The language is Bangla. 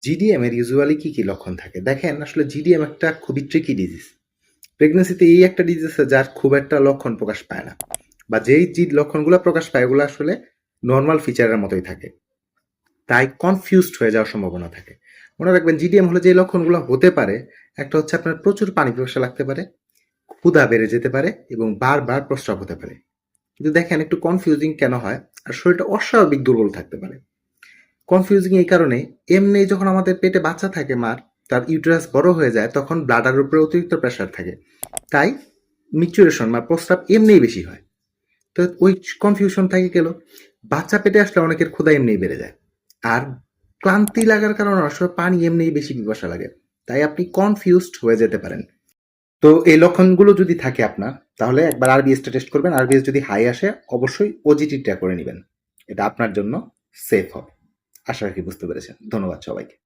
জিডিএম এর ইউজুয়ালি কি লক্ষণ থাকে? দেখেন আসলে জিডিএম একটা খুবই ট্রিকি ডিজিজ। প্রেগন্যান্সিতে এই একটা ডিজিজ আছে যার খুব একটা লক্ষণ প্রকাশ পায় না, বা যেই লক্ষণগুলো প্রকাশ পায় এগুলো আসলে নর্মাল ফিচারের মতোই থাকে, তাই কনফিউজড হয়ে যাওয়ার সম্ভাবনা থাকে। মনে রাখবেন জিডিএম হলে যে লক্ষণগুলো হতে পারে, একটা হচ্ছে আপনার প্রচুর পানি পিপাসা লাগতে পারে, ক্ষুধা বেড়ে যেতে পারে এবং বারবার প্রস্রাব হতে পারে। কিন্তু দেখেন একটু কনফিউজিং কেন হয়, আর শরীরটা অস্বাভাবিক দুর্বল থাকতে পারে। কনফিউজিং এই কারণে, এমনি যখন আমাদের পেটে বাচ্চা থাকে মার, তার ইউটেরাস বড় হয়ে যায় তখন ব্লাডারের উপরে অতিরিক্ত প্রেশার থাকে, তাই মিচুরেশন বা প্রস্রাব এমনিই বেশি হয়। তো ওই কনফিউশন থেকে গেল। বাচ্চা পেটে আসলে অনেকের ক্ষুধা এমনিই বেড়ে যায়, আর ক্লান্তি লাগার কারণে আসলে পানি এমনিই বেশি পিপাসা লাগে, তাই আপনি কনফিউজড হয়ে যেতে পারেন। তো এই লক্ষণগুলো যদি থাকে আপনার, তাহলে একবার আরবিএসটা টেস্ট করবেন। আরবিএস যদি হাই আসে অবশ্যই ওজিটিটা করে নেবেন, এটা আপনার জন্য সেফ হবে। আশা রাখি বুঝতে পেরেছেন। ধন্যবাদ সবাইকে।